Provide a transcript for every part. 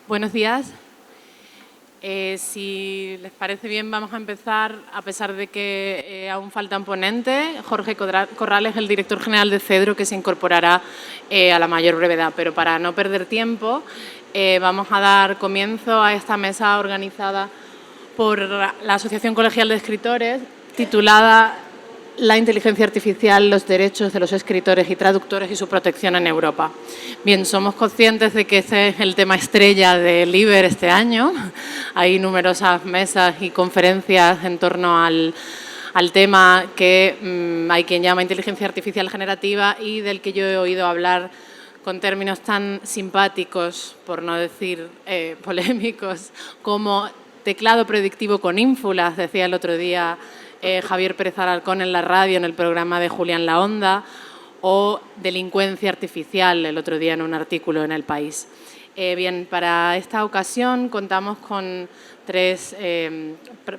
Buenos días. Si les parece bien, vamos a empezar, a pesar de que aún faltan ponentes. Jorge Corrales, el director general de CEDRO, que se incorporará a la mayor brevedad. Pero para no perder tiempo, vamos a dar comienzo a esta mesa organizada por la Asociación Colegial de Escritores, titulada La inteligencia artificial, los derechos de los escritores y traductores y su protección en Europa. Bien, somos conscientes de que este es el tema estrella del IBER este año. Hay numerosas mesas y conferencias en torno al tema que hay quien llama inteligencia artificial generativa y del que yo he oído hablar con términos tan simpáticos, por no decir polémicos, como teclado predictivo con ínfulas, decía el otro día Javier Pérez Alarcón en la radio, en el programa de Julián La Onda, o delincuencia artificial, el otro día en un artículo en El País. Bien, para esta ocasión contamos con tres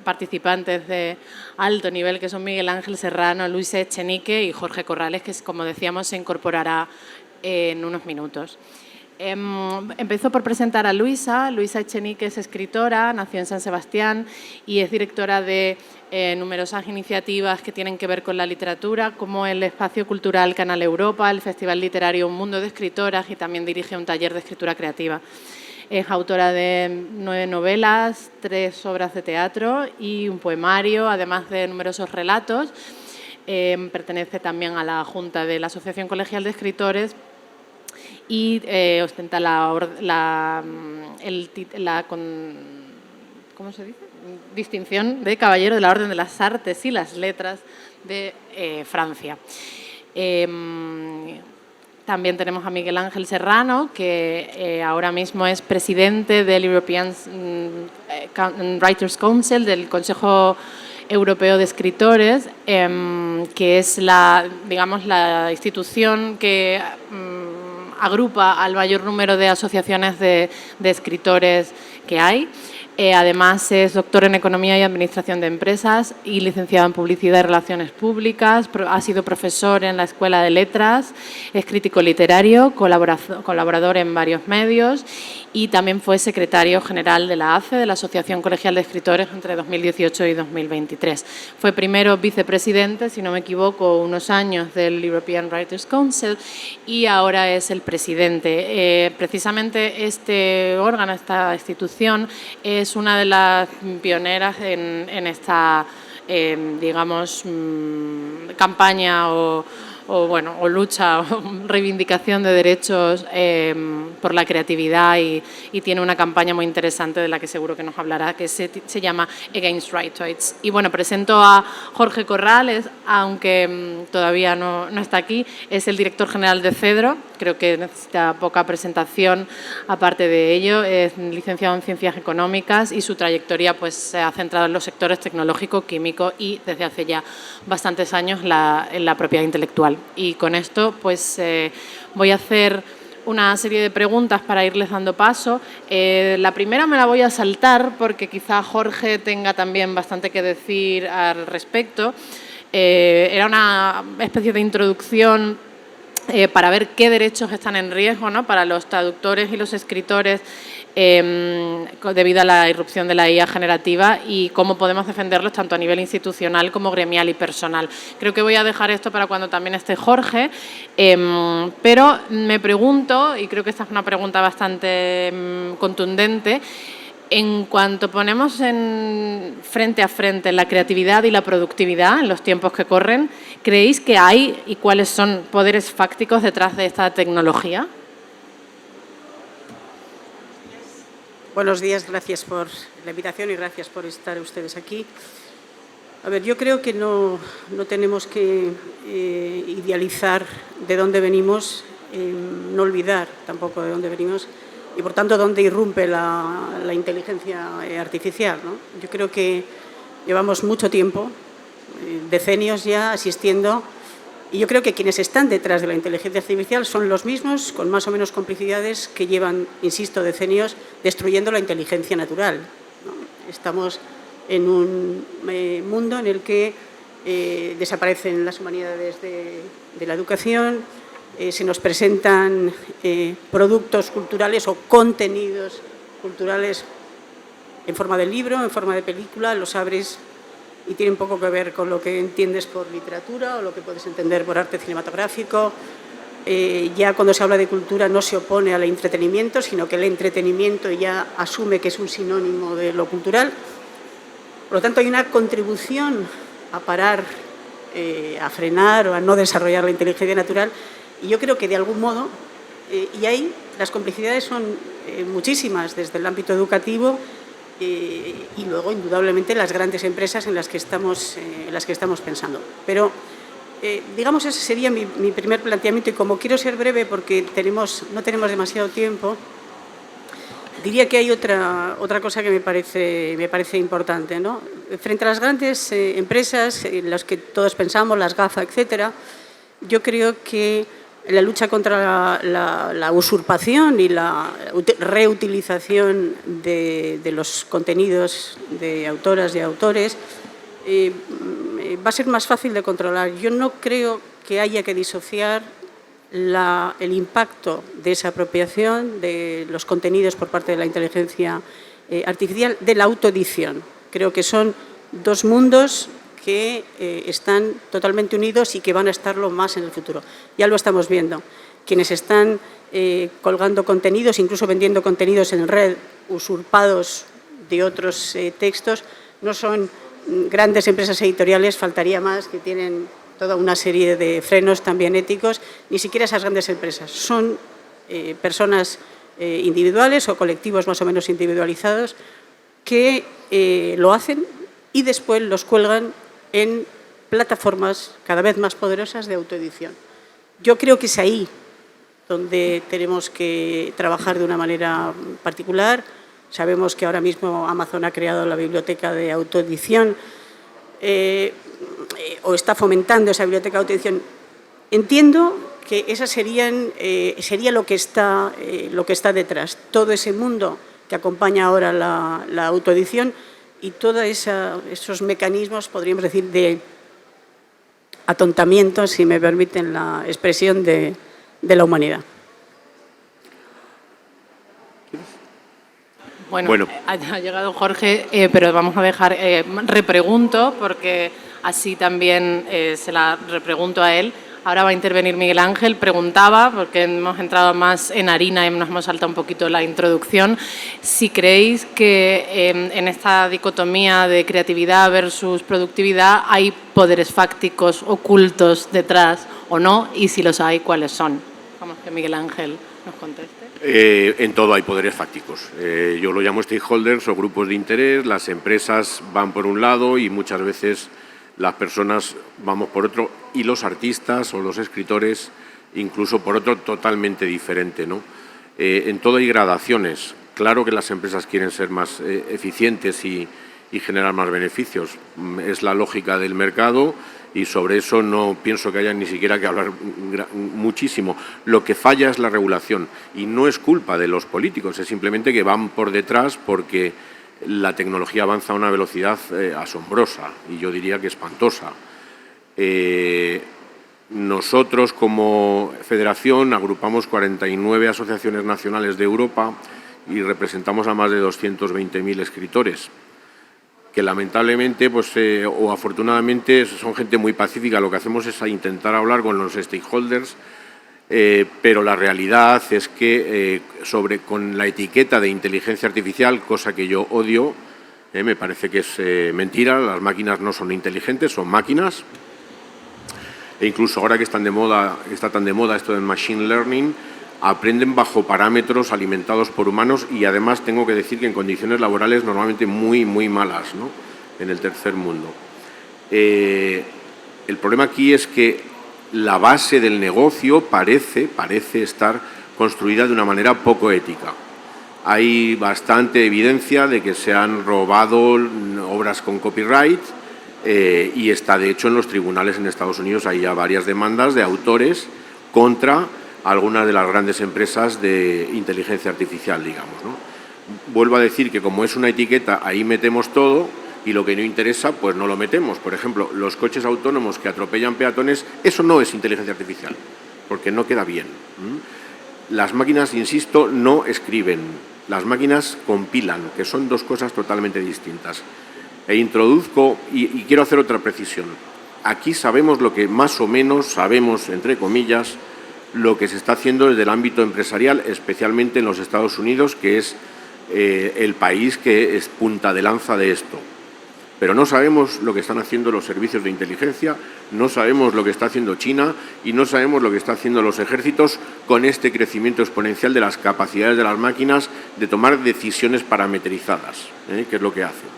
participantes de alto nivel, que son Miguel Ángel Serrano, Luisa Echenique y Jorge Corrales, que, como decíamos, se incorporará en unos minutos. Empezó por presentar a Luisa. Luisa Echenique es escritora, nació en San Sebastián y es directora de numerosas iniciativas que tienen que ver con la literatura, como el Espacio Cultural Canal Europa, el Festival Literario Un Mundo de Escritoras, y también dirige un taller de escritura creativa. Es autora de 9 novelas, 3 obras de teatro y un poemario, además de numerosos relatos. Pertenece también a la Junta de la Asociación Colegial de Escritores y ostenta ¿cómo se dice? Distinción de Caballero de la Orden de las Artes y las Letras de Francia. También tenemos a Miguel Ángel Serrano, que ahora mismo es presidente del European Writers' Council, del Consejo Europeo de Escritores, que es la institución que agrupa al mayor número de asociaciones de escritores que hay. Además, es doctor en Economía y Administración de Empresas y licenciado en Publicidad y Relaciones Públicas. Ha sido profesor en la Escuela de Letras, es crítico literario, colaborador en varios medios y también fue secretario general de la ACE, de la Asociación Colegial de Escritores, entre 2018 y 2023. Fue primero vicepresidente, si no me equivoco, unos años del European Writers' Council y ahora es el presidente. Precisamente este órgano, esta institución, es una de las pioneras en esta, campaña o lucha o reivindicación de derechos por la creatividad y tiene una campaña muy interesante de la que seguro que nos hablará, que se llama Against Rights. Y bueno, presento a Jorge Corrales, aunque todavía no está aquí, es el director general de CEDRO, creo que necesita poca presentación aparte de ello, es licenciado en Ciencias Económicas y su trayectoria pues se ha centrado en los sectores tecnológico, químico y desde hace ya bastantes años en la propiedad intelectual. Y con esto pues voy a hacer una serie de preguntas para irles dando paso. La primera me la voy a saltar porque quizá Jorge tenga también bastante que decir al respecto. Era una especie de introducción para ver qué derechos están en riesgo, ¿no?, para los traductores y los escritores debido a la irrupción de la IA generativa y cómo podemos defenderlos tanto a nivel institucional como gremial y personal. Creo que voy a dejar esto para cuando también esté Jorge, pero me pregunto, y creo que esta es una pregunta bastante contundente, en cuanto ponemos frente a frente la creatividad y la productividad en los tiempos que corren, ¿creéis que hay y cuáles son poderes fácticos detrás de esta tecnología? Buenos días, gracias por la invitación y gracias por estar ustedes aquí. A ver, yo creo que no tenemos que idealizar de dónde venimos, no olvidar tampoco de dónde venimos y, por tanto, dónde irrumpe la inteligencia artificial, ¿no? Yo creo que llevamos mucho tiempo, decenios ya, asistiendo, y yo creo que quienes están detrás de la inteligencia artificial son los mismos, con más o menos complicidades, que llevan, insisto, decenios destruyendo la inteligencia natural, ¿no? Estamos en un mundo en el que desaparecen las humanidades de la educación, se nos presentan productos culturales o contenidos culturales en forma de libro, en forma de película, los abres y tienen poco que ver con lo que entiendes por literatura o lo que puedes entender por arte cinematográfico. Ya cuando se habla de cultura no se opone al entretenimiento, sino que el entretenimiento ya asume que es un sinónimo de lo cultural. Por lo tanto, hay una contribución a parar, a frenar o a no desarrollar la inteligencia natural. Y yo creo que de algún modo, y ahí las complicidades son muchísimas, desde el ámbito educativo y luego, indudablemente, las grandes empresas en las que estamos pensando. Pero, digamos, ese sería mi primer planteamiento. Y como quiero ser breve porque no tenemos demasiado tiempo, diría que hay otra cosa que me parece importante, ¿no? Frente a las grandes empresas en las que todos pensamos, las GAFA, etcétera, yo creo que la lucha contra la usurpación y la reutilización de los contenidos de autoras y autores va a ser más fácil de controlar. Yo no creo que haya que disociar el impacto de esa apropiación de los contenidos por parte de la inteligencia artificial de la autoedición. Creo que son dos mundos que están totalmente unidos y que van a estarlo más en el futuro. Ya lo estamos viendo. Quienes están colgando contenidos, incluso vendiendo contenidos en red usurpados de otros textos, no son grandes empresas editoriales, faltaría más, que tienen toda una serie de frenos también éticos, ni siquiera esas grandes empresas. Son personas individuales o colectivos más o menos individualizados que lo hacen y después los cuelgan en plataformas cada vez más poderosas de autoedición. Yo creo que es ahí donde tenemos que trabajar de una manera particular. Sabemos que ahora mismo Amazon ha creado la biblioteca de autoedición o está fomentando esa biblioteca de autoedición. Entiendo que esa sería lo que está detrás, todo ese mundo que acompaña ahora la autoedición y todos esos mecanismos, podríamos decir, de atontamiento, si me permiten la expresión, de la humanidad. Bueno, ha llegado Jorge, pero vamos a dejar, repregunto, porque así también se la repregunto a él. Ahora va a intervenir Miguel Ángel. Preguntaba, porque hemos entrado más en harina y nos hemos saltado un poquito la introducción, si creéis que en esta dicotomía de creatividad versus productividad hay poderes fácticos ocultos detrás o no, y si los hay, ¿cuáles son? Vamos, que Miguel Ángel nos conteste. En todo hay poderes fácticos. Yo lo llamo stakeholders o grupos de interés. Las empresas van por un lado y muchas veces las personas vamos por otro, y los artistas o los escritores incluso por otro totalmente diferente, ¿no? En todo hay gradaciones. Claro que las empresas quieren ser más eficientes y generar más beneficios. Es la lógica del mercado y sobre eso no pienso que haya ni siquiera que hablar muchísimo. Lo que falla es la regulación y no es culpa de los políticos, es simplemente que van por detrás porque la tecnología avanza a una velocidad asombrosa y yo diría que espantosa. Nosotros como federación agrupamos 49 asociaciones nacionales de Europa y representamos a más de 220.000 escritores, que lamentablemente o afortunadamente son gente muy pacífica. Lo que hacemos es intentar hablar con los stakeholders, pero la realidad es que con la etiqueta de inteligencia artificial, cosa que yo odio, me parece que es mentira. Las máquinas no son inteligentes, son máquinas. E incluso ahora que está tan de moda esto del machine learning, aprenden bajo parámetros alimentados por humanos y además tengo que decir que en condiciones laborales normalmente muy, muy malas, ¿no? En el tercer mundo. El problema aquí es que la base del negocio parece estar construida de una manera poco ética. Hay bastante evidencia de que se han robado obras con copyright y está de hecho en los tribunales en Estados Unidos. Hay ya varias demandas de autores contra algunas de las grandes empresas de inteligencia artificial, digamos, ¿no? Vuelvo a decir que como es una etiqueta, ahí metemos todo y lo que no interesa, pues no lo metemos. Por ejemplo, los coches autónomos que atropellan peatones, eso no es inteligencia artificial, porque no queda bien. Las máquinas, insisto, no escriben. Las máquinas compilan, que son dos cosas totalmente distintas. E introduzco, y quiero hacer otra precisión. Aquí sabemos lo que más o menos sabemos, entre comillas, lo que se está haciendo desde el ámbito empresarial, especialmente en los Estados Unidos, que es el país que es punta de lanza de esto. Pero no sabemos lo que están haciendo los servicios de inteligencia, no sabemos lo que está haciendo China y no sabemos lo que están haciendo los ejércitos con este crecimiento exponencial de las capacidades de las máquinas de tomar decisiones parametrizadas, que es lo que hacen.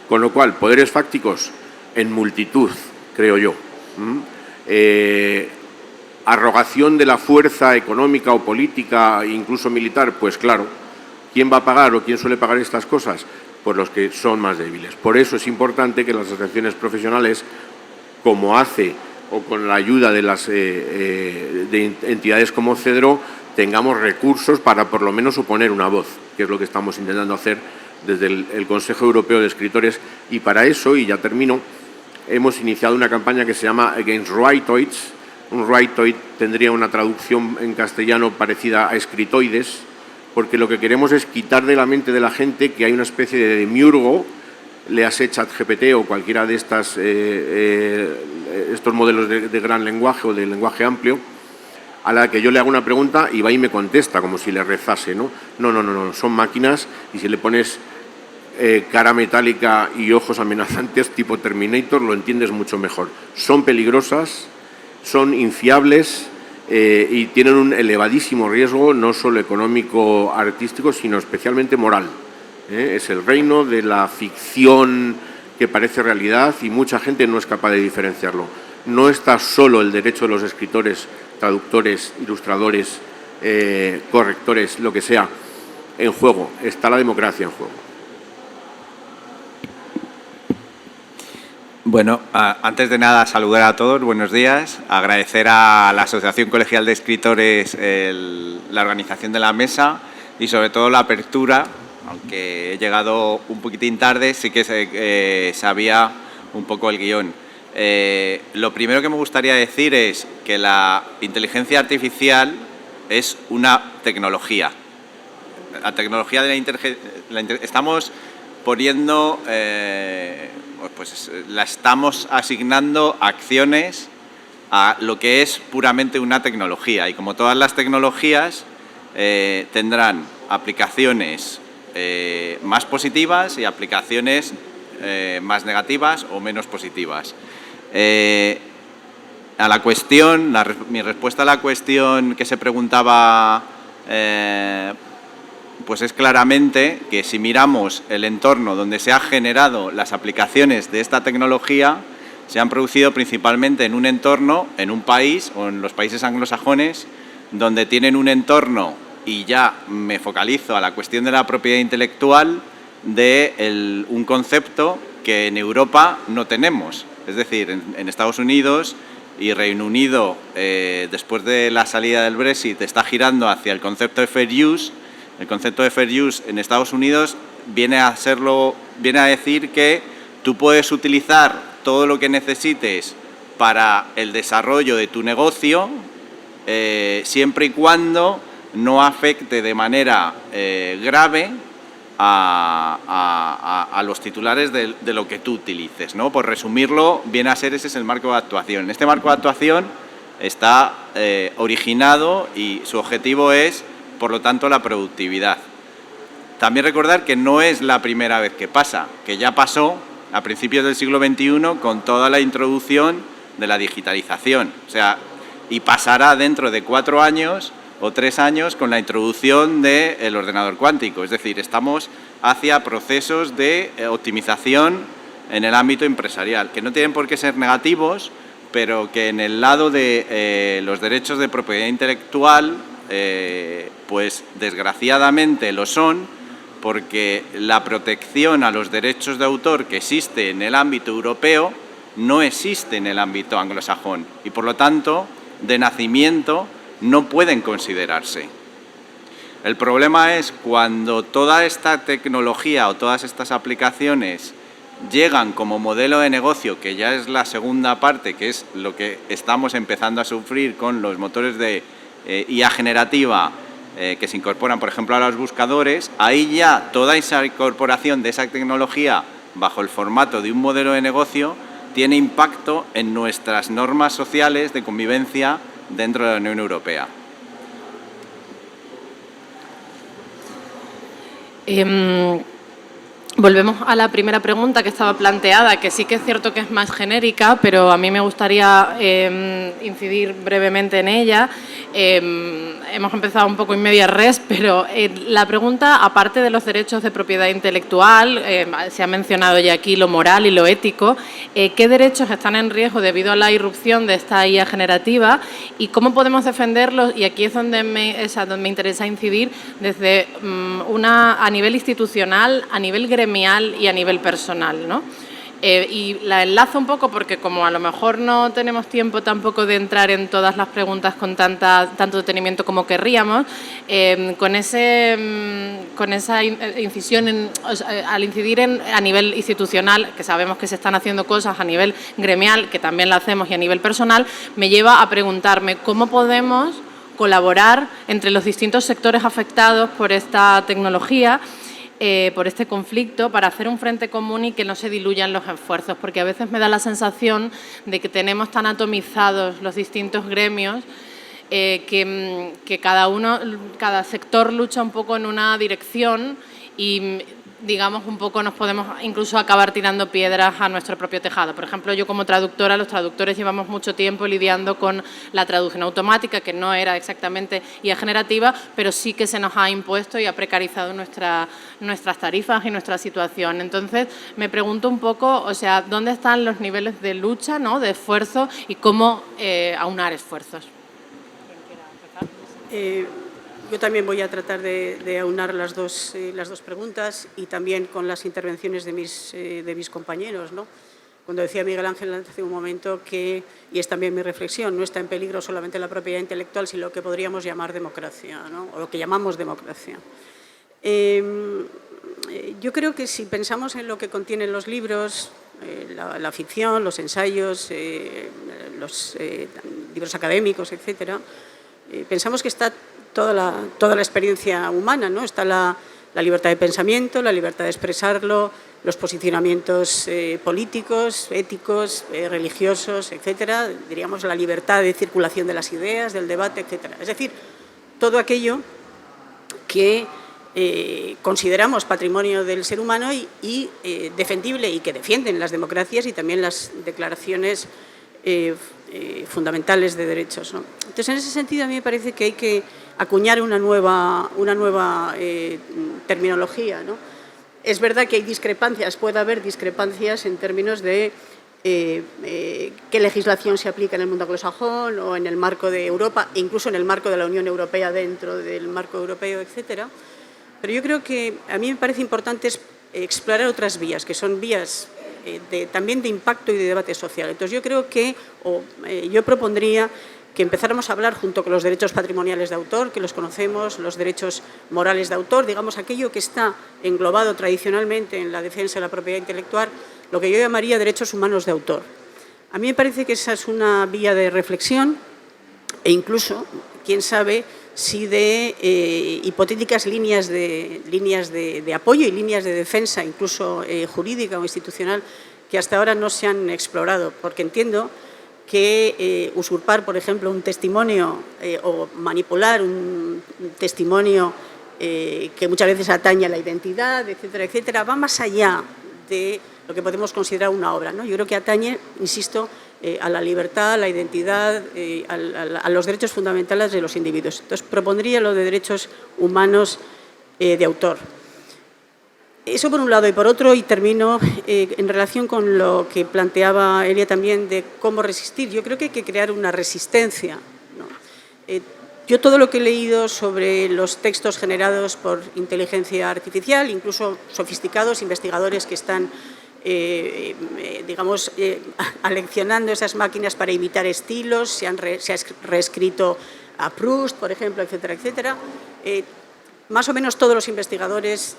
Con lo cual, poderes fácticos en multitud, creo yo. Arrogación de la fuerza económica o política, incluso militar, pues claro. ¿Quién va a pagar o quién suele pagar estas cosas? Pues los que son más débiles. Por eso es importante que las asociaciones profesionales, como ACE o con la ayuda de las de entidades como CEDRO, tengamos recursos para por lo menos oponer una voz, que es lo que estamos intentando hacer desde el Consejo Europeo de Escritores. Y para eso, y ya termino, hemos iniciado una campaña que se llama Against Rightoids. Un rightoid tendría una traducción en castellano parecida a escritoides, porque lo que queremos es quitar de la mente de la gente que hay una especie de demiurgo, léase ChatGPT o cualquiera de estos modelos de gran lenguaje o de lenguaje amplio, a la que yo le hago una pregunta y va y me contesta como si le rezase, ¿no? No, son máquinas y si le pones cara metálica y ojos amenazantes tipo Terminator lo entiendes mucho mejor. Son peligrosas, son infiables y tienen un elevadísimo riesgo, no solo económico, artístico, sino especialmente moral. Es el reino de la ficción que parece realidad y mucha gente no es capaz de diferenciarlo. No está solo el derecho de los escritores, traductores, ilustradores, correctores, lo que sea, en juego. Está la democracia en juego. Bueno, antes de nada saludar a todos, buenos días, agradecer a la Asociación Colegial de Escritores la organización de la mesa y sobre todo la apertura, aunque he llegado un poquitín tarde, sí que sabía un poco el guión. Lo primero que me gustaría decir es que la inteligencia artificial es una tecnología. La tecnología de la inteligencia... Estamos poniendo... pues la estamos asignando acciones a lo que es puramente una tecnología y como todas las tecnologías tendrán aplicaciones más positivas y aplicaciones más negativas o menos positivas. A la cuestión, mi respuesta a la cuestión que se preguntaba pues es claramente que si miramos el entorno donde se han generado las aplicaciones de esta tecnología, se han producido principalmente en un entorno, en un país o en los países anglosajones, donde tienen un entorno, y ya me focalizo a la cuestión de la propiedad intelectual, de un concepto que en Europa no tenemos. Es decir, en Estados Unidos y Reino Unido, después de la salida del Brexit, está girando hacia el concepto de fair use. El concepto de fair use en Estados Unidos viene a decir que tú puedes utilizar todo lo que necesites para el desarrollo de tu negocio siempre y cuando no afecte de manera grave a los titulares de lo que tú utilices, ¿no? Por resumirlo, viene a ser ese es el marco de actuación. Este marco de actuación está originado y su objetivo es, por lo tanto, la productividad. También recordar que no es la primera vez que pasa, que ya pasó a principios del siglo XXI con toda la introducción de la digitalización. O sea, y pasará dentro de 4 años o 3 años con la introducción del ordenador cuántico. Es decir, estamos hacia procesos de optimización en el ámbito empresarial, que no tienen por qué ser negativos, pero que en el lado de los derechos de propiedad intelectual, pues desgraciadamente lo son, porque la protección a los derechos de autor que existe en el ámbito europeo no existe en el ámbito anglosajón y, por lo tanto, de nacimiento no pueden considerarse. El problema es cuando toda esta tecnología o todas estas aplicaciones llegan como modelo de negocio, que ya es la segunda parte, que es lo que estamos empezando a sufrir con los motores de IA generativa que se incorporan, por ejemplo, a los buscadores, ahí ya toda esa incorporación de esa tecnología bajo el formato de un modelo de negocio tiene impacto en nuestras normas sociales de convivencia dentro de la Unión Europea. Volvemos a la primera pregunta que estaba planteada, que sí que es cierto que es más genérica, pero a mí me gustaría incidir brevemente en ella. Hemos empezado un poco en media res, pero la pregunta, aparte de los derechos de propiedad intelectual, se ha mencionado ya aquí lo moral y lo ético, ¿qué derechos están en riesgo debido a la irrupción de esta IA generativa y cómo podemos defenderlos? Y aquí es donde me interesa incidir desde a nivel institucional, a nivel gremial y a nivel personal, ¿no? Y la enlazo un poco porque como a lo mejor no tenemos tiempo tampoco de entrar en todas las preguntas con tanto detenimiento como querríamos, con esa incisión, al incidir a nivel institucional, que sabemos que se están haciendo cosas a nivel gremial, que también la hacemos, y a nivel personal, me lleva a preguntarme cómo podemos colaborar entre los distintos sectores afectados por esta tecnología, por este conflicto, para hacer un frente común y que no se diluyan los esfuerzos, porque a veces me da la sensación de que tenemos tan atomizados los distintos gremios que cada sector lucha un poco en una dirección y, digamos, un poco nos podemos incluso acabar tirando piedras a nuestro propio tejado. Por ejemplo, yo como traductora, los traductores llevamos mucho tiempo lidiando con la traducción automática, que no era exactamente IA generativa, pero sí que se nos ha impuesto y ha precarizado nuestras tarifas y nuestra situación. Entonces, me pregunto un poco, o sea, ¿dónde están los niveles de lucha, ¿no?, de esfuerzo y cómo aunar esfuerzos? Yo también voy a tratar de aunar las dos preguntas y también con las intervenciones de mis compañeros, ¿no? Cuando decía Miguel Ángel hace un momento que, y es también mi reflexión, no está en peligro solamente la propiedad intelectual, sino lo que podríamos llamar democracia, ¿no?, o lo que llamamos democracia. Yo creo que si pensamos en lo que contienen los libros, la ficción, los ensayos, los libros académicos, etcétera, pensamos que está toda la experiencia humana, ¿no? Está la libertad de pensamiento, la libertad de expresarlo, los posicionamientos políticos, éticos, religiosos, etcétera, diríamos la libertad de circulación de las ideas, del debate, etcétera. Es decir, todo aquello que consideramos patrimonio del ser humano y defendible y que defienden las democracias y también las declaraciones fundamentales de derechos, ¿no? Entonces, en ese sentido, a mí me parece que hay que acuñar una nueva terminología, ¿no? Es verdad que hay discrepancias, puede haber discrepancias en términos de qué legislación se aplica en el mundo anglosajón o en el marco de Europa, e incluso en el marco de la Unión Europea, dentro del marco europeo, etcétera. Pero yo creo que a mí me parece importante explorar otras vías, que son vías también de impacto y de debate social. Entonces, yo creo que, yo propondría que empezáramos a hablar junto con los derechos patrimoniales de autor, que los conocemos, los derechos morales de autor, digamos, aquello que está englobado tradicionalmente en la defensa de la propiedad intelectual, lo que yo llamaría derechos humanos de autor. A mí me parece que esa es una vía de reflexión e incluso, quién sabe, si de hipotéticas líneas de apoyo y líneas de defensa, incluso jurídica o institucional, que hasta ahora no se han explorado, porque entiendo que usurpar, por ejemplo, un testimonio o manipular un testimonio que muchas veces atañe a la identidad, etcétera, etcétera, va más allá de lo que podemos considerar una obra, ¿no? Yo creo que atañe, insisto, a la libertad, a la identidad, a los derechos fundamentales de los individuos. Entonces, propondría lo de derechos humanos de autor. Eso por un lado. Y por otro, y termino, en relación con lo que planteaba Elia también de cómo resistir, yo creo que hay que crear una resistencia, ¿no? Yo todo lo que he leído sobre los textos generados por inteligencia artificial, incluso sofisticados investigadores que están digamos, aleccionando esas máquinas para imitar estilos, se ha reescrito a Proust, por ejemplo, etcétera, etcétera. Más o menos todos los investigadores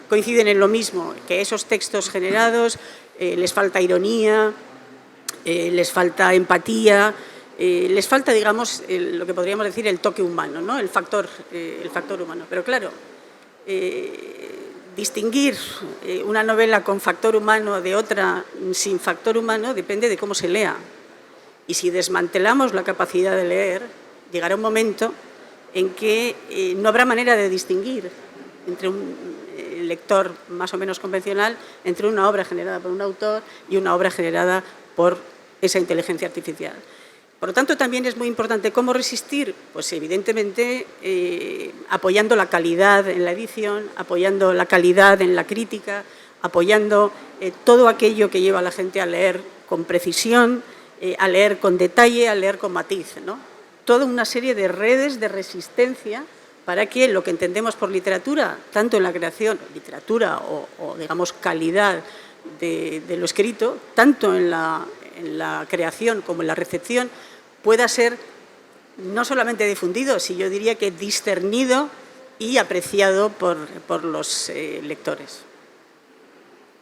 coinciden en lo mismo, que esos textos generados les falta ironía, les falta empatía, les falta, digamos, lo que podríamos decir el toque humano, ¿no? el factor humano. Pero claro, distinguir una novela con factor humano de otra sin factor humano depende de cómo se lea. Y si desmantelamos la capacidad de leer, llegará un momento en que no habrá manera de distinguir entre un lector más o menos convencional, entre una obra generada por un autor y una obra generada por esa inteligencia artificial. Por lo tanto, también es muy importante cómo resistir, pues evidentemente apoyando la calidad en la edición, apoyando la calidad en la crítica, apoyando todo aquello que lleva a la gente a leer con precisión, a leer con detalle, a leer con matiz, ¿no? Toda una serie de redes de resistencia para que lo que entendemos por literatura, tanto en la creación, literatura o digamos, calidad de lo escrito, tanto en la creación como en la recepción, pueda ser no solamente difundido, sino yo diría que discernido y apreciado por los lectores.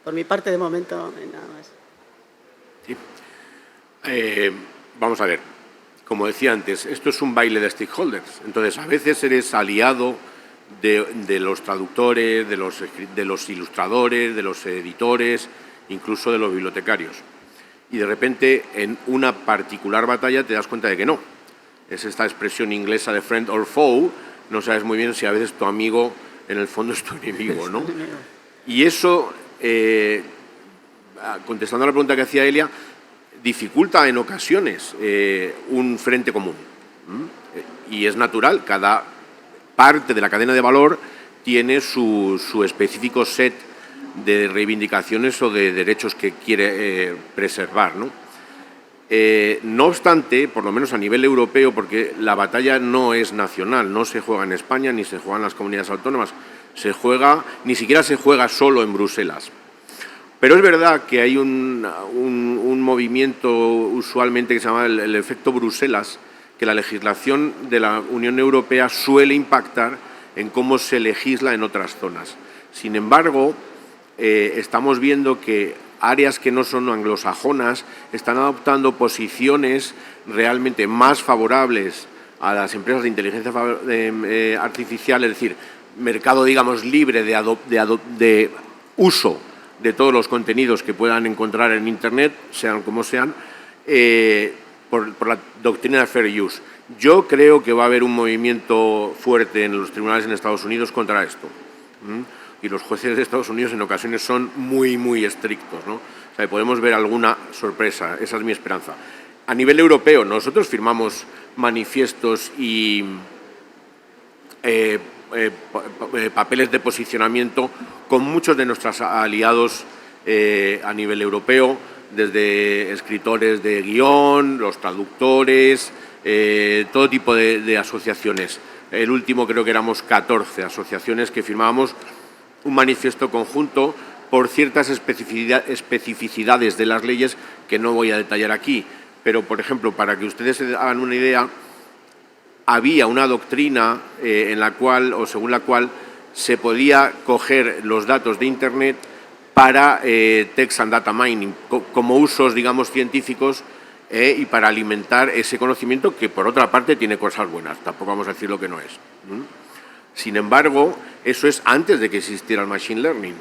Por mi parte, de momento, nada más. Sí. Vamos a ver, como decía antes, esto es un baile de stakeholders. Entonces, a veces eres aliado de los traductores, de los ilustradores, de los editores, incluso de los bibliotecarios. Y de repente, en una particular batalla, te das cuenta de que no. Es esta expresión inglesa de friend or foe, no sabes muy bien si a veces tu amigo, en el fondo, es tu enemigo, ¿no? Y eso, contestando a la pregunta que hacía Elia, dificulta en ocasiones un frente común. Y es natural, cada parte de la cadena de valor tiene su específico set de reivindicaciones o de derechos que quiere preservar, ¿no? No obstante, por lo menos a nivel europeo, porque la batalla no es nacional, no se juega en España ni se juega en las comunidades autónomas, ni siquiera se juega solo en Bruselas. Pero es verdad que hay un movimiento usualmente que se llama el efecto Bruselas, que la legislación de la Unión Europea suele impactar en cómo se legisla en otras zonas. Sin embargo, estamos viendo que áreas que no son anglosajonas están adoptando posiciones realmente más favorables a las empresas de inteligencia artificial, es decir, mercado, digamos, libre de uso de todos los contenidos que puedan encontrar en Internet, sean como sean, por la doctrina de fair use. Yo creo que va a haber un movimiento fuerte en los tribunales en Estados Unidos contra esto. Y los jueces de Estados Unidos en ocasiones son muy, muy estrictos, ¿no? O sea, podemos ver alguna sorpresa, esa es mi esperanza. A nivel europeo, nosotros firmamos manifiestos y papeles de posicionamiento con muchos de nuestros aliados a nivel europeo, desde escritores de guión, los traductores, todo tipo de asociaciones. El último creo que éramos 14 asociaciones que firmábamos un manifiesto conjunto por ciertas especificidades de las leyes que no voy a detallar aquí. Pero, por ejemplo, para que ustedes se hagan una idea, había una doctrina en la cual, o según la cual, se podía coger los datos de Internet para text and data mining, como usos, digamos, científicos y para alimentar ese conocimiento que, por otra parte, tiene cosas buenas. Tampoco vamos a decir lo que no es. Sin embargo, eso es antes de que existiera el machine learning.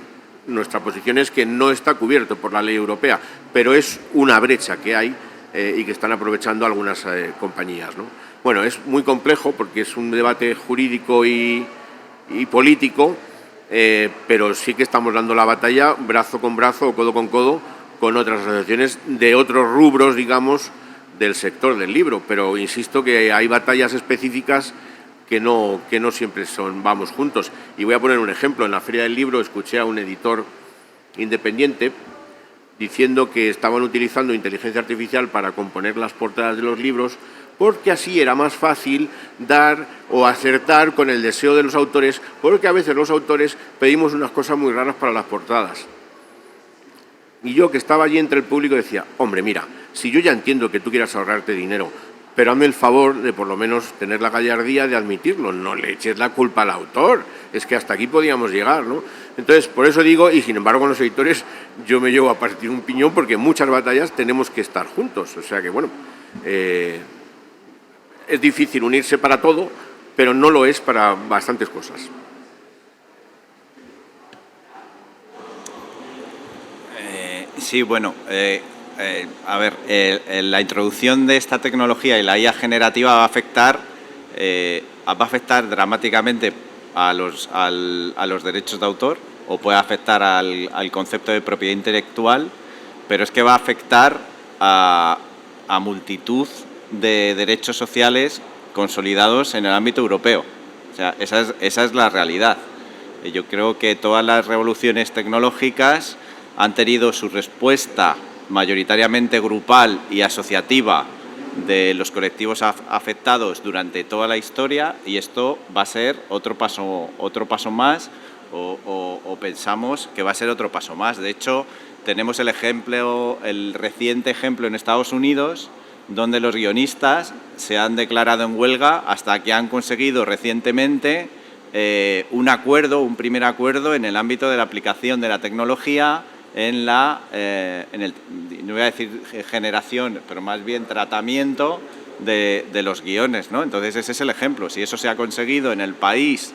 Nuestra posición es que no está cubierto por la ley europea, pero es una brecha que hay y que están aprovechando algunas compañías, ¿no? Bueno, es muy complejo porque es un debate jurídico y político, pero sí que estamos dando la batalla brazo con brazo o codo con codo con otras asociaciones de otros rubros, digamos, del sector del libro. Pero insisto que hay batallas específicas que no siempre vamos juntos. Y voy a poner un ejemplo. En la Feria del Libro escuché a un editor independiente diciendo que estaban utilizando inteligencia artificial para componer las portadas de los libros porque así era más fácil dar o acertar con el deseo de los autores, porque a veces los autores pedimos unas cosas muy raras para las portadas. Y yo, que estaba allí entre el público, decía, hombre, mira, si yo ya entiendo que tú quieras ahorrarte dinero, pero hazme el favor de por lo menos tener la gallardía de admitirlo, no le eches la culpa al autor, es que hasta aquí podíamos llegar, ¿no? Entonces, por eso digo, y sin embargo con los editores yo me llevo a partir un piñón porque en muchas batallas tenemos que estar juntos, o sea que bueno, es difícil unirse para todo, pero no lo es para bastantes cosas. Sí, bueno, a ver, la introducción de esta tecnología y la IA generativa va a afectar dramáticamente a los derechos de autor, o puede afectar al concepto de propiedad intelectual, pero es que va a afectar a multitud de derechos sociales consolidados en el ámbito europeo. O sea, esa es la realidad. Yo creo que todas las revoluciones tecnológicas han tenido su respuesta mayoritariamente grupal y asociativa de los colectivos afectados durante toda la historia, y esto va a ser otro paso más, o pensamos que va a ser otro paso más. De hecho, tenemos el reciente ejemplo en Estados Unidos, donde los guionistas se han declarado en huelga hasta que han conseguido recientemente un primer acuerdo en el ámbito de la aplicación de la tecnología no voy a decir generación, pero más bien tratamiento de los guiones, ¿no? Entonces, ese es el ejemplo. Si eso se ha conseguido en el país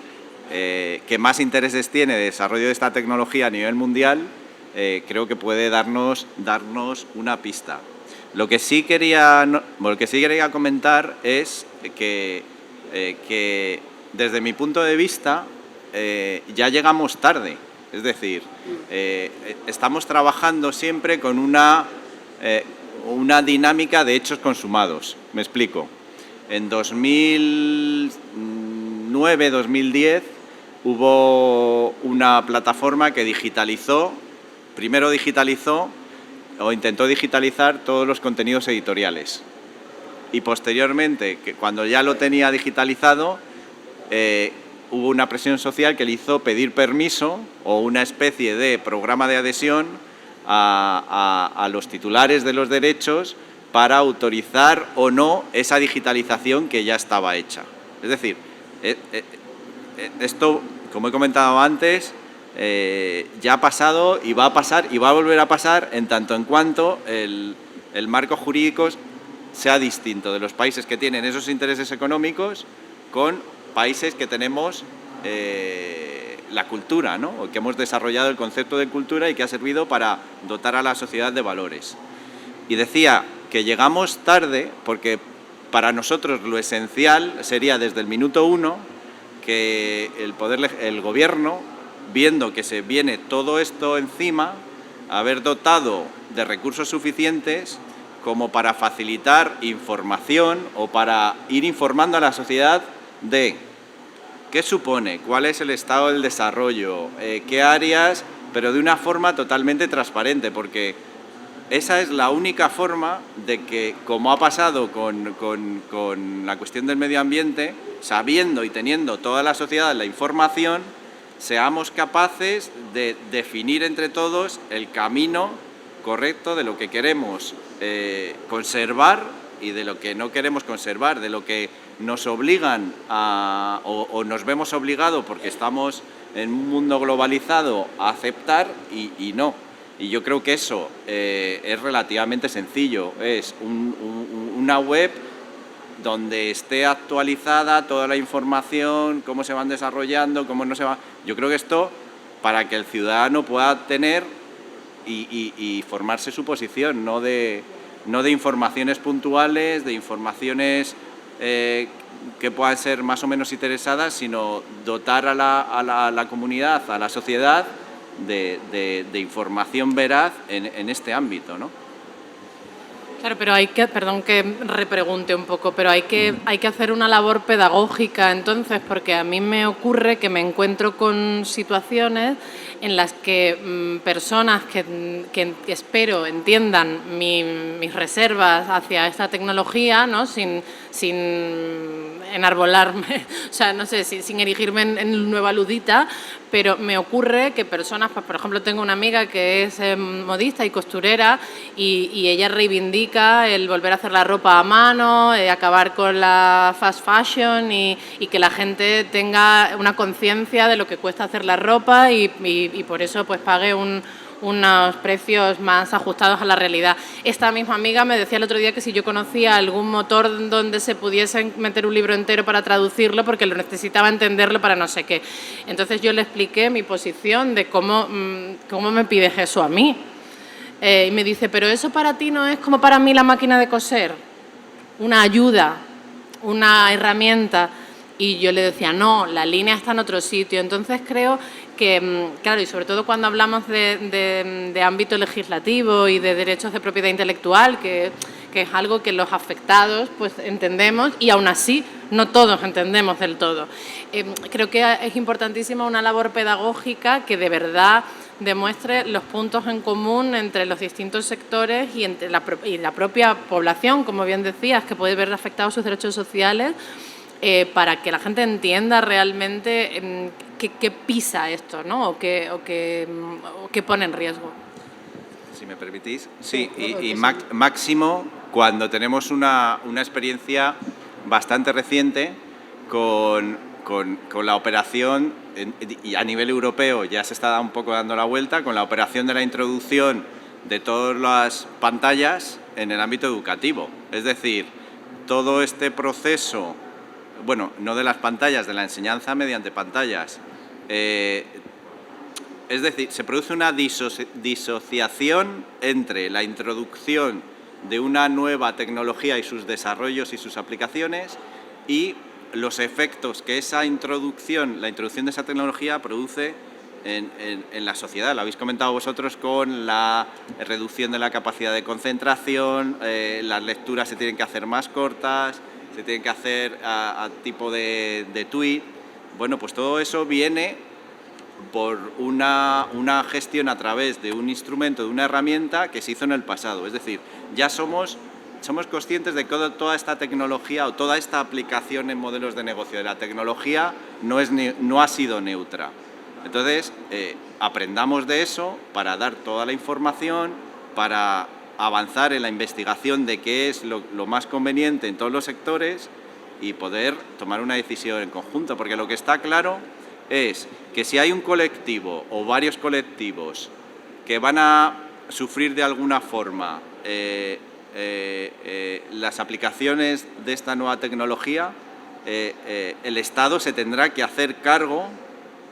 que más intereses tiene de desarrollo de esta tecnología a nivel mundial, creo que puede darnos una pista. Lo que sí quería comentar es que desde mi punto de vista ya llegamos tarde. Es decir, estamos trabajando siempre con una dinámica de hechos consumados. Me explico. En 2009, 2010 hubo una plataforma que primero digitalizó o intentó digitalizar todos los contenidos editoriales. Y posteriormente, cuando ya lo tenía digitalizado, hubo una presión social que le hizo pedir permiso o una especie de programa de adhesión a los titulares de los derechos para autorizar o no esa digitalización que ya estaba hecha. Es decir, esto, como he comentado antes, ya ha pasado y va a pasar y va a volver a pasar en tanto en cuanto el marco jurídico sea distinto de los países que tienen esos intereses económicos con países que tenemos la cultura, ¿no? O que hemos desarrollado el concepto de cultura y que ha servido para dotar a la sociedad de valores. Y decía que llegamos tarde porque para nosotros lo esencial sería desde el minuto 1 que el gobierno, viendo que se viene todo esto encima, haber dotado de recursos suficientes como para facilitar información o para ir informando a la sociedad de qué supone, cuál es el estado del desarrollo, qué áreas, pero de una forma totalmente transparente, porque esa es la única forma de que, como ha pasado con la cuestión del medio ambiente, sabiendo y teniendo toda la sociedad la información, seamos capaces de definir entre todos el camino correcto de lo que queremos conservar y de lo que no queremos conservar, de lo que nos obligan o nos vemos obligados porque estamos en un mundo globalizado a aceptar y no. Y yo creo que eso es relativamente sencillo. Es una web donde esté actualizada toda la información, cómo se van desarrollando, cómo no se va. Yo creo que esto, para que el ciudadano pueda tener y formarse su posición, no de informaciones puntuales, de informaciones que puedan ser más o menos interesadas, sino dotar a la comunidad, a la sociedad, de información veraz en este ámbito, ¿no? Claro, pero perdón que repregunte un poco, pero hay que hacer una labor pedagógica entonces, porque a mí me ocurre que me encuentro con situaciones en las que personas que espero entiendan mis reservas hacia esta tecnología, ¿no? sin enarbolarme, o sea, no sé, sin erigirme en nueva ludita, pero me ocurre que personas, pues, por ejemplo, tengo una amiga que es modista y costurera y ella reivindica el volver a hacer la ropa a mano, acabar con la fast fashion y que la gente tenga una conciencia de lo que cuesta hacer la ropa y por eso pues pague un unos precios más ajustados a la realidad. Esta misma amiga me decía el otro día que si yo conocía algún motor donde se pudiese meter un libro entero para traducirlo porque lo necesitaba entenderlo para no sé qué. Entonces yo le expliqué mi posición de cómo me pides eso a mí. Y me dice, pero eso para ti no es como para mí la máquina de coser, una ayuda, una herramienta. Y yo le decía, no, la línea está en otro sitio. Entonces creo que, claro, y sobre todo cuando hablamos de ámbito legislativo y de derechos de propiedad intelectual, que es algo que los afectados pues entendemos y aún así no todos entendemos del todo. Creo que es importantísima una labor pedagógica que de verdad demuestre los puntos en común entre los distintos sectores y entre la propia población, como bien decías, que puede ver afectados sus derechos sociales, para que la gente entienda realmente qué pisa esto, ¿no? o qué pone en riesgo. Si me permitís. Sí, y máximo cuando tenemos una experiencia bastante reciente con la operación, y a nivel europeo ya se está un poco dando la vuelta, con la operación de la introducción de todas las pantallas en el ámbito educativo. Es decir, todo este proceso, bueno, no de las pantallas, de la enseñanza mediante pantallas. Es decir, se produce una disociación entre la introducción de una nueva tecnología y sus desarrollos y sus aplicaciones y los efectos que esa introducción, la introducción de esa tecnología produce en la sociedad. Lo habéis comentado vosotros con la reducción de la capacidad de concentración, las lecturas se tienen que hacer más cortas, se tienen que hacer a tipo de tweet. Bueno, pues todo eso viene por una gestión a través de un instrumento, de una herramienta que se hizo en el pasado. Es decir, ya somos conscientes de que toda esta tecnología o toda esta aplicación en modelos de negocio de la tecnología no ha sido neutra. Entonces, aprendamos de eso para dar toda la información, para avanzar en la investigación de qué es lo más conveniente en todos los sectores y poder tomar una decisión en conjunto. Porque lo que está claro es que si hay un colectivo o varios colectivos que van a sufrir de alguna forma las aplicaciones de esta nueva tecnología, el Estado se tendrá que hacer cargo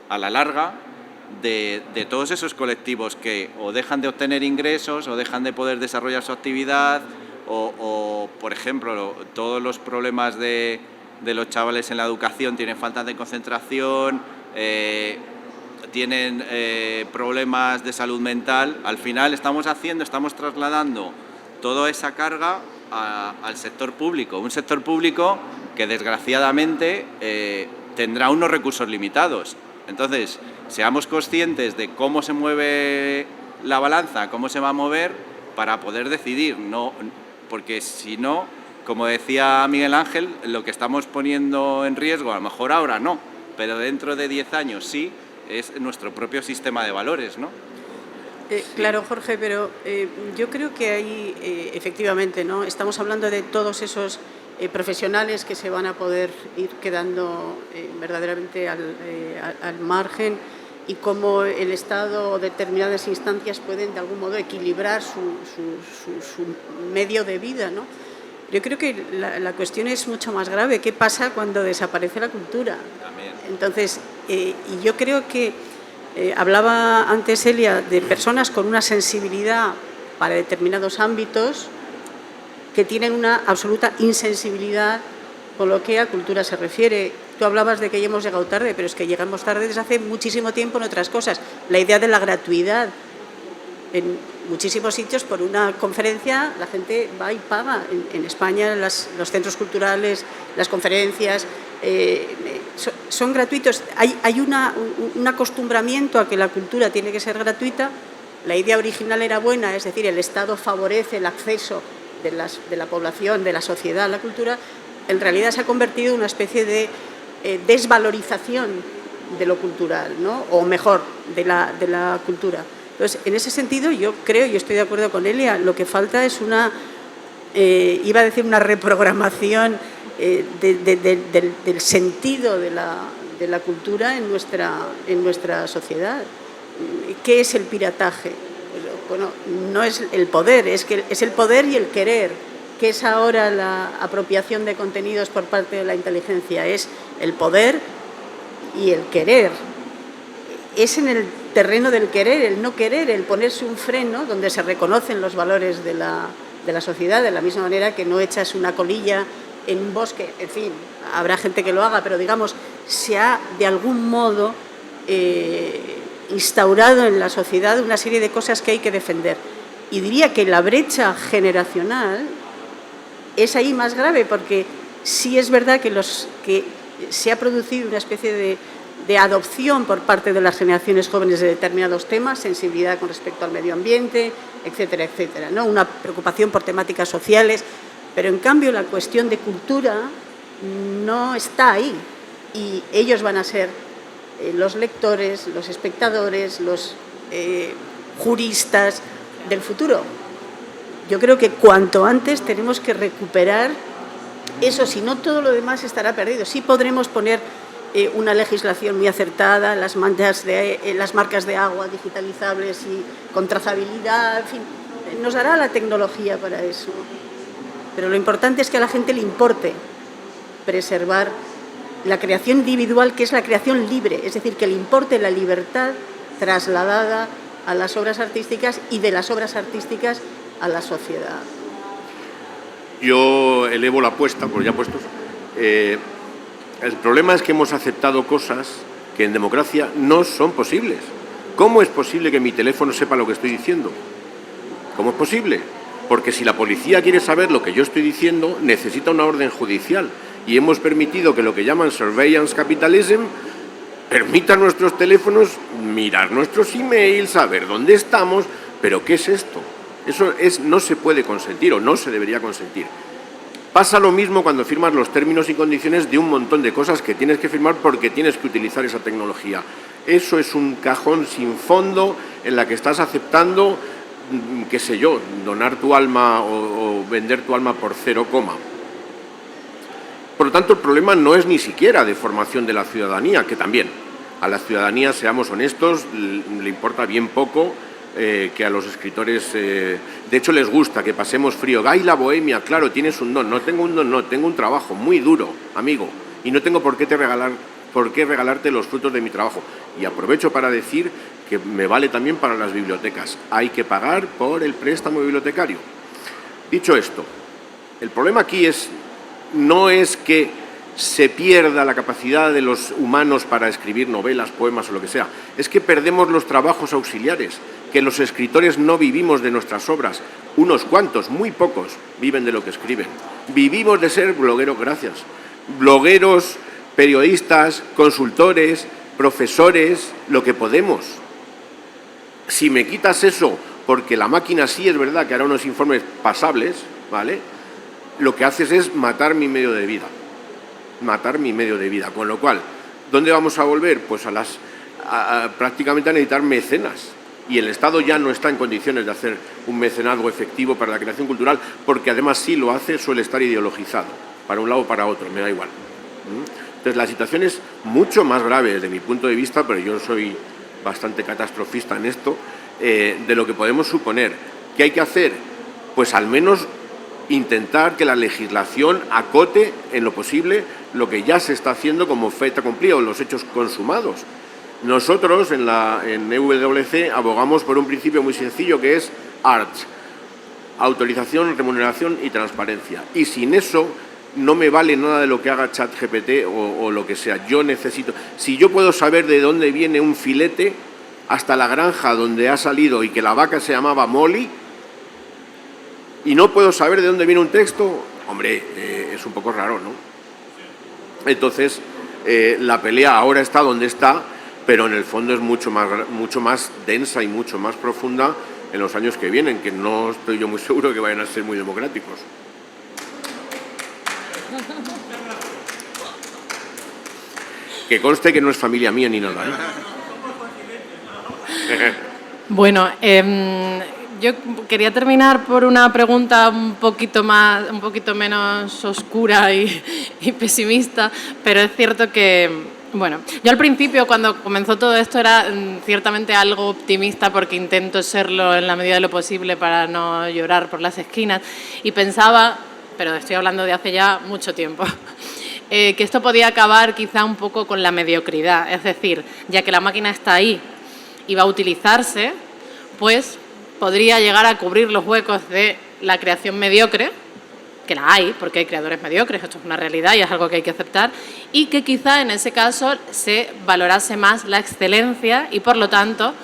a la larga de todos esos colectivos que o dejan de obtener ingresos o dejan de poder desarrollar su actividad o por ejemplo, todos los problemas de los chavales en la educación tienen falta de concentración, tienen problemas de salud mental. Al final estamos trasladando toda esa carga al sector público, un sector público que desgraciadamente tendrá unos recursos limitados. Entonces, seamos conscientes de cómo se mueve la balanza, cómo se va a mover para poder decidir, no, porque si no, como decía Miguel Ángel, lo que estamos poniendo en riesgo, a lo mejor ahora no, pero dentro de 10 años sí, es nuestro propio sistema de valores, ¿no? Claro, Jorge, pero yo creo que ahí, efectivamente, ¿no? Estamos hablando de todos esos profesionales que se van a poder ir quedando verdaderamente al margen y cómo el Estado o determinadas instancias pueden de algún modo equilibrar su medio de vida, ¿no? Yo creo que la cuestión es mucho más grave. ¿Qué pasa cuando desaparece la cultura? También. Entonces, y yo creo que hablaba antes Elia de personas con una sensibilidad para determinados ámbitos que tienen una absoluta insensibilidad con lo que a cultura se refiere. Tú hablabas de que ya hemos llegado tarde, pero es que llegamos tarde desde hace muchísimo tiempo en otras cosas. La idea de la gratuidad. En muchísimos sitios, por una conferencia, la gente va y paga. En España, los centros culturales, las conferencias, son gratuitos. Hay un acostumbramiento a que la cultura tiene que ser gratuita. La idea original era buena, es decir, el Estado favorece el acceso de la población, de la sociedad a la cultura. En realidad se ha convertido en una especie de desvalorización de lo cultural, ¿no? O mejor, de la cultura. Entonces, en ese sentido, yo creo, y estoy de acuerdo con Elia, lo que falta es una reprogramación del sentido de la cultura en nuestra sociedad. ¿Qué es el pirataje? Bueno, no es el poder, es el poder y el querer, que es ahora la apropiación de contenidos por parte de la inteligencia, es el poder y el querer. Es en el terreno del querer, el no querer, el ponerse un freno donde se reconocen los valores de la sociedad, de la misma manera que no echas una colilla en un bosque, en fin, habrá gente que lo haga, pero digamos, se ha de algún modo instaurado en la sociedad una serie de cosas que hay que defender. Y diría que la brecha generacional es ahí más grave, porque sí es verdad que se ha producido una especie de adopción por parte de las generaciones jóvenes de determinados temas, sensibilidad con respecto al medio ambiente, etcétera, etcétera, ¿no? Una preocupación por temáticas sociales, pero en cambio la cuestión de cultura no está ahí, y ellos van a ser los lectores, los espectadores, los juristas del futuro. Yo creo que cuanto antes tenemos que recuperar eso, si no todo lo demás estará perdido. Sí podremos poner una legislación muy acertada, las marcas de agua digitalizables y con trazabilidad, en fin, nos dará la tecnología para eso. Pero lo importante es que a la gente le importe preservar la creación individual, que es la creación libre, es decir, que le importe la libertad trasladada a las obras artísticas y de las obras artísticas a la sociedad. Yo elevo la apuesta, por ya puestos. El problema es que hemos aceptado cosas que en democracia no son posibles. ¿Cómo es posible que mi teléfono sepa lo que estoy diciendo? ¿Cómo es posible? Porque si la policía quiere saber lo que yo estoy diciendo, necesita una orden judicial. Y hemos permitido que lo que llaman surveillance capitalism permita a nuestros teléfonos mirar nuestros emails, saber dónde estamos. ¿Pero qué es esto? Eso no se puede consentir o no se debería consentir. Pasa lo mismo cuando firmas los términos y condiciones de un montón de cosas que tienes que firmar porque tienes que utilizar esa tecnología. Eso es un cajón sin fondo en la que estás aceptando, qué sé yo, donar tu alma o vender tu alma por 0, Por lo tanto, el problema no es ni siquiera de formación de la ciudadanía, que también a la ciudadanía, seamos honestos, le importa bien poco que a los escritores, de hecho les gusta que pasemos frío. ¡Ay, la bohemia! Claro, tienes un don. No tengo un don, no, tengo un trabajo muy duro, amigo, y no tengo por qué regalarte los frutos de mi trabajo. Y aprovecho para decir que me vale también para las bibliotecas. Hay que pagar por el préstamo bibliotecario. Dicho esto, el problema aquí no es que se pierda la capacidad de los humanos para escribir novelas, poemas o lo que sea. Es que perdemos los trabajos auxiliares, que los escritores no vivimos de nuestras obras. Unos cuantos, muy pocos, viven de lo que escriben. Vivimos de ser blogueros, blogueros, periodistas, consultores, profesores, lo que podemos. Si me quitas eso, porque la máquina sí es verdad que hará unos informes pasables, ¿vale?, lo que haces es matar mi medio de vida. Con lo cual, ¿dónde vamos a volver? Pues prácticamente a necesitar mecenas. Y el Estado ya no está en condiciones de hacer un mecenazgo efectivo para la creación cultural, porque además si lo hace suele estar ideologizado, para un lado o para otro, me da igual. Entonces la situación es mucho más grave desde mi punto de vista, pero yo soy bastante catastrofista en esto, de lo que podemos suponer. ¿Qué hay que hacer? Pues al menos intentar que la legislación acote en lo posible lo que ya se está haciendo como fait accompli o los hechos consumados. Nosotros en EWC abogamos por un principio muy sencillo que es ARTS, autorización, remuneración y transparencia. Y sin eso no me vale nada de lo que haga ChatGPT o lo que sea. Yo necesito, si yo puedo saber de dónde viene un filete hasta la granja donde ha salido y que la vaca se llamaba Molly, y no puedo saber de dónde viene un texto, hombre, es un poco raro, ¿no? Entonces, la pelea ahora está donde está, pero en el fondo es mucho más densa y mucho más profunda en los años que vienen, que no estoy yo muy seguro que vayan a ser muy democráticos. Que conste que no es familia mía ni nada, ¿eh? Bueno, yo quería terminar por una pregunta un poquito menos oscura y pesimista, pero es cierto que, Bueno, yo al principio, cuando comenzó todo esto, era ciertamente algo optimista porque intento serlo en la medida de lo posible para no llorar por las esquinas y pensaba, pero estoy hablando de hace ya mucho tiempo, que esto podía acabar quizá un poco con la mediocridad. Es decir, ya que la máquina está ahí y va a utilizarse, pues podría llegar a cubrir los huecos de la creación mediocre, que la hay, porque hay creadores mediocres, esto es una realidad y es algo que hay que aceptar, y que quizá en ese caso se valorase más la excelencia y por lo tanto,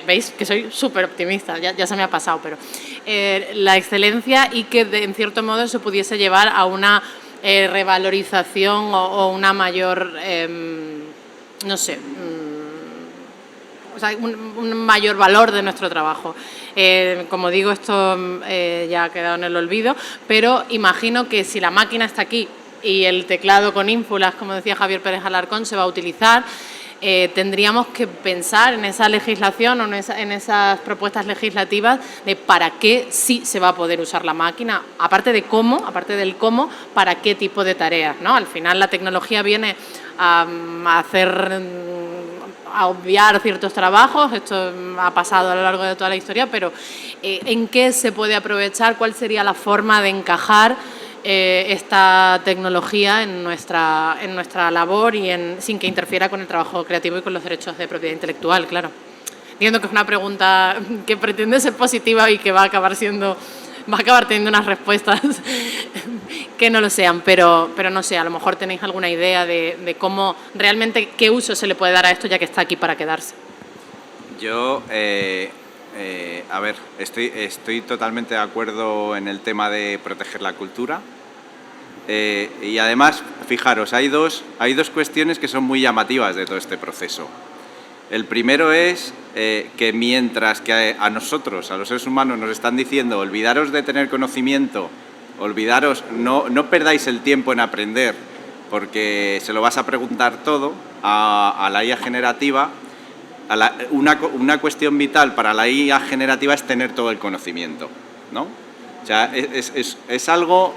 veis que soy súper optimista, ya se me ha pasado, pero la excelencia y que en cierto modo se pudiese llevar a una revalorización o una mayor, no sé, o sea, un mayor valor de nuestro trabajo. Como digo, esto ya ha quedado en el olvido, pero imagino que si la máquina está aquí y el teclado con ínfulas, como decía Javier Pérez Alarcón, se va a utilizar, tendríamos que pensar en esa legislación o en esas propuestas legislativas de para qué sí se va a poder usar la máquina, aparte del cómo, para qué tipo de tareas, ¿no? Al final la tecnología viene a obviar ciertos trabajos, esto ha pasado a lo largo de toda la historia, pero ¿en qué se puede aprovechar? ¿Cuál sería la forma de encajar esta tecnología en nuestra labor y sin que interfiera con el trabajo creativo y con los derechos de propiedad intelectual, claro? Entiendo que es una pregunta que pretende ser positiva y que va a acabar teniendo unas respuestas que no lo sean, pero no sé, a lo mejor tenéis alguna idea de cómo realmente qué uso se le puede dar a esto ya que está aquí para quedarse. Yo, a ver, estoy totalmente de acuerdo en el tema de proteger la cultura y además, fijaros, hay dos cuestiones que son muy llamativas de todo este proceso. El primero es que mientras que a nosotros, a los seres humanos, nos están diciendo olvidaros de tener conocimiento, olvidaros, no perdáis el tiempo en aprender porque se lo vas a preguntar todo a la IA generativa, una cuestión vital para la IA generativa es tener todo el conocimiento, ¿no? O sea, es algo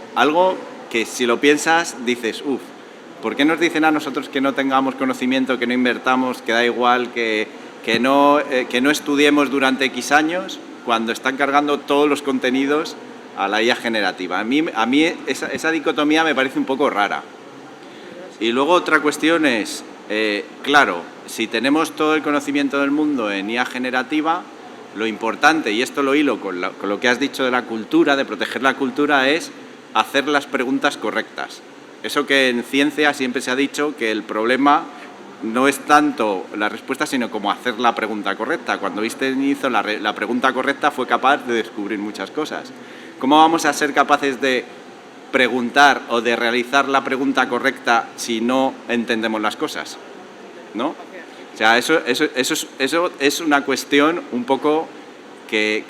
que si lo piensas dices, uff, ¿por qué nos dicen a nosotros que no tengamos conocimiento, que no invertamos, que da igual, que no estudiemos durante X años cuando están cargando todos los contenidos a la IA generativa? A mí esa dicotomía me parece un poco rara. Y luego otra cuestión es, claro, si tenemos todo el conocimiento del mundo en IA generativa, lo importante, y esto lo hilo con lo que has dicho de la cultura, de proteger la cultura, es hacer las preguntas correctas. Eso que en ciencia siempre se ha dicho que el problema no es tanto la respuesta, sino como hacer la pregunta correcta. Cuando Einstein hizo la pregunta correcta fue capaz de descubrir muchas cosas. ¿Cómo vamos a ser capaces de preguntar o de realizar la pregunta correcta si no entendemos las cosas? ¿No? O sea, eso es una cuestión un poco que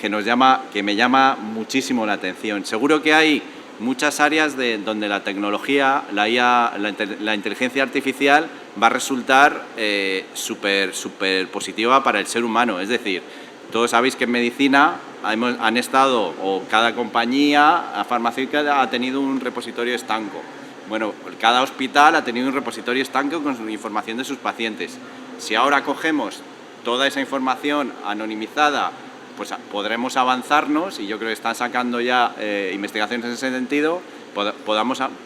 me llama muchísimo la atención. Seguro que hay muchas áreas donde la tecnología, la IA, la inteligencia artificial va a resultar súper positiva para el ser humano. Es decir, todos sabéis que en medicina han estado, o cada compañía farmacéutica ha tenido un repositorio estanco. Bueno, cada hospital ha tenido un repositorio estanco con su información de sus pacientes. Si ahora cogemos toda esa información anonimizada, pues podremos avanzarnos, y yo creo que están sacando ya investigaciones en ese sentido,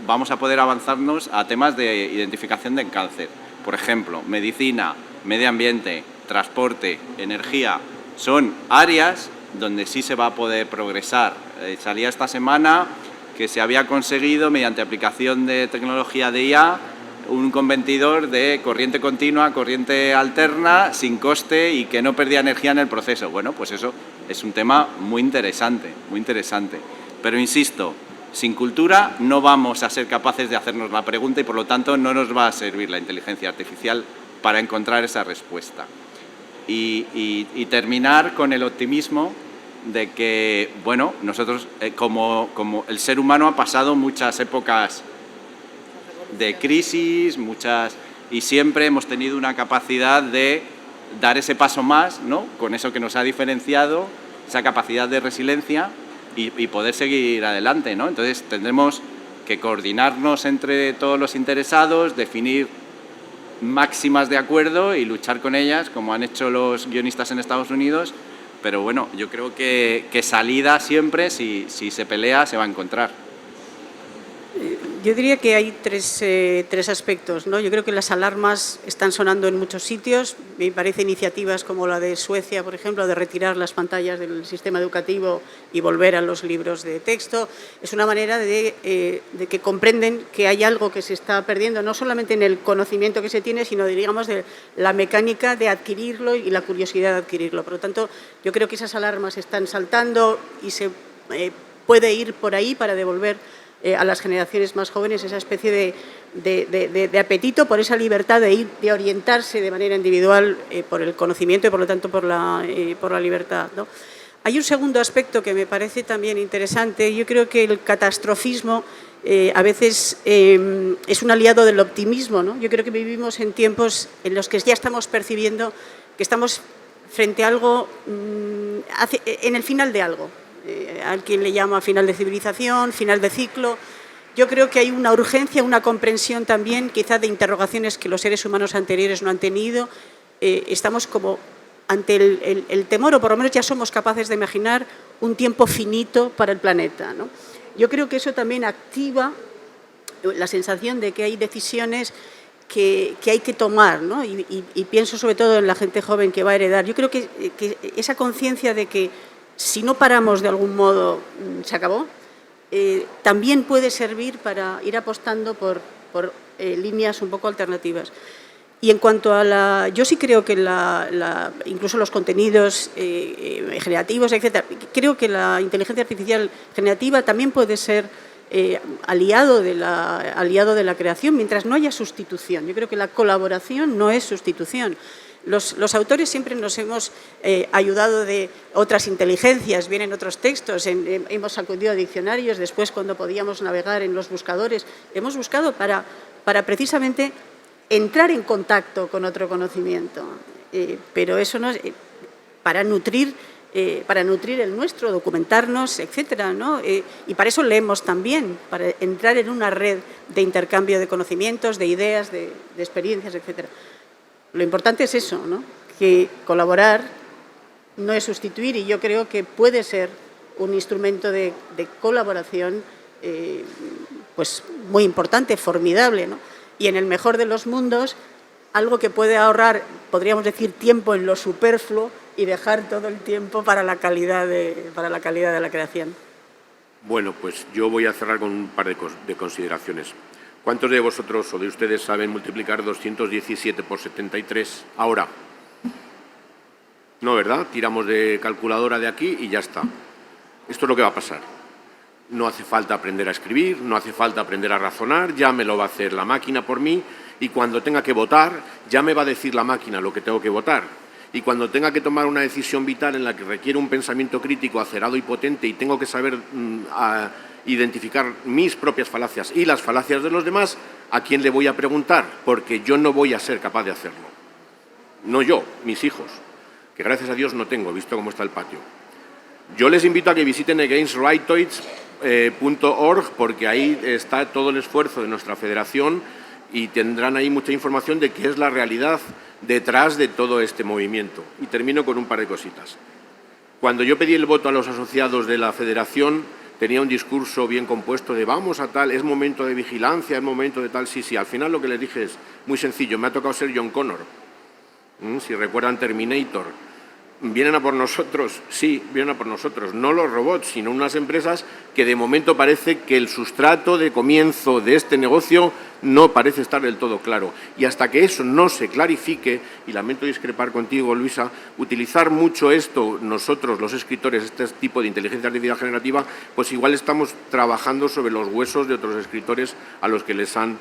vamos a poder avanzarnos a temas de identificación del cáncer. Por ejemplo, medicina, medio ambiente, transporte, energía, son áreas donde sí se va a poder progresar. Salía esta semana que se había conseguido, mediante aplicación de tecnología de IA, un convertidor de corriente continua, corriente alterna, sin coste y que no perdía energía en el proceso. Bueno, pues eso es un tema muy interesante, muy interesante. Pero insisto, sin cultura no vamos a ser capaces de hacernos la pregunta y por lo tanto no nos va a servir la inteligencia artificial para encontrar esa respuesta. Y terminar con el optimismo de que, bueno, nosotros como el ser humano ha pasado muchas épocas de crisis, y siempre hemos tenido una capacidad de dar ese paso más, ¿no? Con eso que nos ha diferenciado, esa capacidad de resiliencia y poder seguir adelante, ¿no? Entonces tendremos que coordinarnos entre todos los interesados, definir máximas de acuerdo y luchar con ellas, como han hecho los guionistas en Estados Unidos. Pero bueno, yo creo que salida siempre, si se pelea, se va a encontrar. Yo diría que hay tres aspectos, ¿no? Yo creo que las alarmas están sonando en muchos sitios. Me parece iniciativas como la de Suecia, por ejemplo, de retirar las pantallas del sistema educativo y volver a los libros de texto. Es una manera de que comprenden que hay algo que se está perdiendo, no solamente en el conocimiento que se tiene, sino, digamos, de la mecánica de adquirirlo y la curiosidad de adquirirlo. Por lo tanto, yo creo que esas alarmas están saltando y se puede ir por ahí para devolver a las generaciones más jóvenes esa especie de apetito por esa libertad de orientarse de manera individual por el conocimiento y, por lo tanto, por la libertad, ¿no? Hay un segundo aspecto que me parece también interesante. Yo creo que el catastrofismo a veces es un aliado del optimismo, ¿no? Yo creo que vivimos en tiempos en los que ya estamos percibiendo que estamos frente a algo, en el final de algo. Al quien le llama final de civilización, final de ciclo. Yo creo que hay una urgencia, una comprensión también, quizás de interrogaciones que los seres humanos anteriores no han tenido. Estamos como ante el temor, o por lo menos ya somos capaces de imaginar un tiempo finito para el planeta, ¿no? Yo creo que eso también activa la sensación de que hay decisiones que hay que tomar, ¿no? Y pienso sobre todo en la gente joven que va a heredar. Yo creo que esa conciencia de que si no paramos de algún modo, se acabó, también puede servir para ir apostando por líneas un poco alternativas. Y en cuanto a yo sí creo que incluso los contenidos generativos, etcétera, creo que la inteligencia artificial generativa también puede ser aliado de la creación, mientras no haya sustitución. Yo creo que la colaboración no es sustitución. Los autores siempre nos hemos ayudado de otras inteligencias, vienen otros textos, hemos sacudido diccionarios, después cuando podíamos navegar en los buscadores, hemos buscado para precisamente entrar en contacto con otro conocimiento, pero eso no es para nutrir el nuestro, documentarnos, etcétera, ¿no? Y para eso leemos también, para entrar en una red de intercambio de conocimientos, de ideas, de experiencias, etcétera. Lo importante es eso, ¿no? Que colaborar no es sustituir, y yo creo que puede ser un instrumento de colaboración pues muy importante, formidable, ¿no? Y en el mejor de los mundos, algo que puede ahorrar, podríamos decir, tiempo en lo superfluo y dejar todo el tiempo para la calidad de la creación. Bueno, pues yo voy a cerrar con un par de consideraciones. ¿Cuántos de vosotros o de ustedes saben multiplicar 217 por 73 ahora? No, ¿verdad? Tiramos de calculadora de aquí y ya está. Esto es lo que va a pasar. No hace falta aprender a escribir, no hace falta aprender a razonar, ya me lo va a hacer la máquina por mí, y cuando tenga que votar, ya me va a decir la máquina lo que tengo que votar. Y cuando tenga que tomar una decisión vital en la que requiere un pensamiento crítico acerado y potente y tengo que saber identificar mis propias falacias y las falacias de los demás, ¿a quién le voy a preguntar? Porque yo no voy a ser capaz de hacerlo. No yo, mis hijos, que gracias a Dios no tengo, visto cómo está el patio. Yo les invito a que visiten againstrightoids.org, porque ahí está todo el esfuerzo de nuestra federación y tendrán ahí mucha información de qué es la realidad detrás de todo este movimiento. Y termino con un par de cositas. Cuando yo pedí el voto a los asociados de la federación, tenía un discurso bien compuesto de vamos a tal, es momento de vigilancia, es momento de tal, sí. Al final lo que les dije es muy sencillo, me ha tocado ser John Connor. Si recuerdan Terminator, ¿vienen a por nosotros? Sí, vienen a por nosotros, no los robots, sino unas empresas que de momento parece que el sustrato de comienzo de este negocio no parece estar del todo claro. Y hasta que eso no se clarifique, y lamento discrepar contigo, Luisa, utilizar mucho esto, nosotros los escritores, este tipo de inteligencia artificial generativa, pues igual estamos trabajando sobre los huesos de otros escritores a los que les han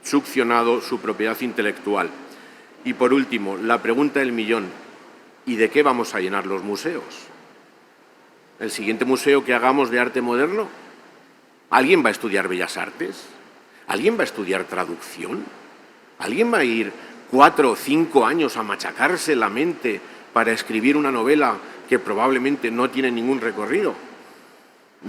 succionado su propiedad intelectual. Y por último, la pregunta del millón. ¿Y de qué vamos a llenar los museos? ¿El siguiente museo que hagamos de arte moderno? ¿Alguien va a estudiar Bellas Artes? ¿Alguien va a estudiar traducción? ¿Alguien va a ir 4 o 5 años a machacarse la mente para escribir una novela que probablemente no tiene ningún recorrido?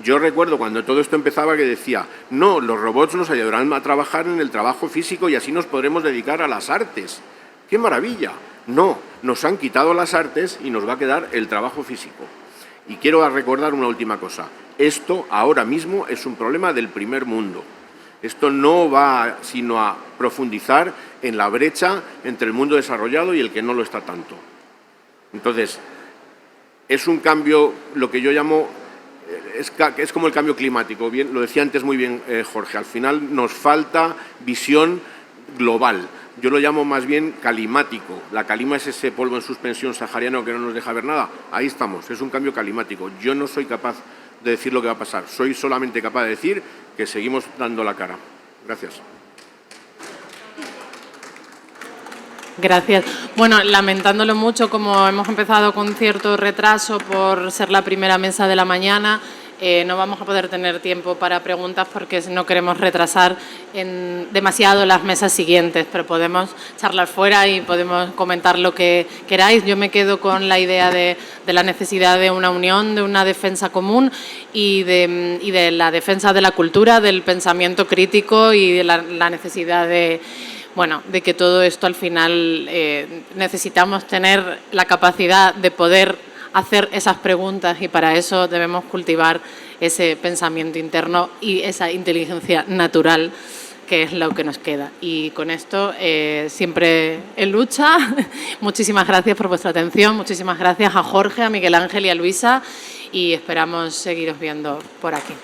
Yo recuerdo cuando todo esto empezaba que decía, no, los robots nos ayudarán a trabajar en el trabajo físico y así nos podremos dedicar a las artes. ¡Qué maravilla! No, nos han quitado las artes y nos va a quedar el trabajo físico. Y quiero recordar una última cosa. Esto ahora mismo es un problema del primer mundo. Esto no va sino a profundizar en la brecha entre el mundo desarrollado y el que no lo está tanto. Entonces, es un cambio, lo que yo llamo, es como el cambio climático. Bien, lo decía antes muy bien Jorge, al final nos falta visión global. Yo lo llamo más bien calimático. La calima es ese polvo en suspensión sahariano que no nos deja ver nada. Ahí estamos, es un cambio climático. Yo no soy capaz de decir lo que va a pasar. Soy solamente capaz de decir que seguimos dando la cara. Gracias. Gracias. Bueno, lamentándolo mucho, como hemos empezado con cierto retraso por ser la primera mesa de la mañana, no vamos a poder tener tiempo para preguntas porque no queremos retrasar demasiado las mesas siguientes, pero podemos charlar fuera y podemos comentar lo que queráis. Yo me quedo con la idea de la necesidad de una unión, de una defensa común y de la defensa de la cultura, del pensamiento crítico y de la necesidad de que todo esto al final necesitamos tener la capacidad de poder hacer esas preguntas y para eso debemos cultivar ese pensamiento interno y esa inteligencia natural que es lo que nos queda. Y con esto, siempre en lucha. Muchísimas gracias por vuestra atención, muchísimas gracias a Jorge, a Miguel Ángel y a Luisa y esperamos seguiros viendo por aquí.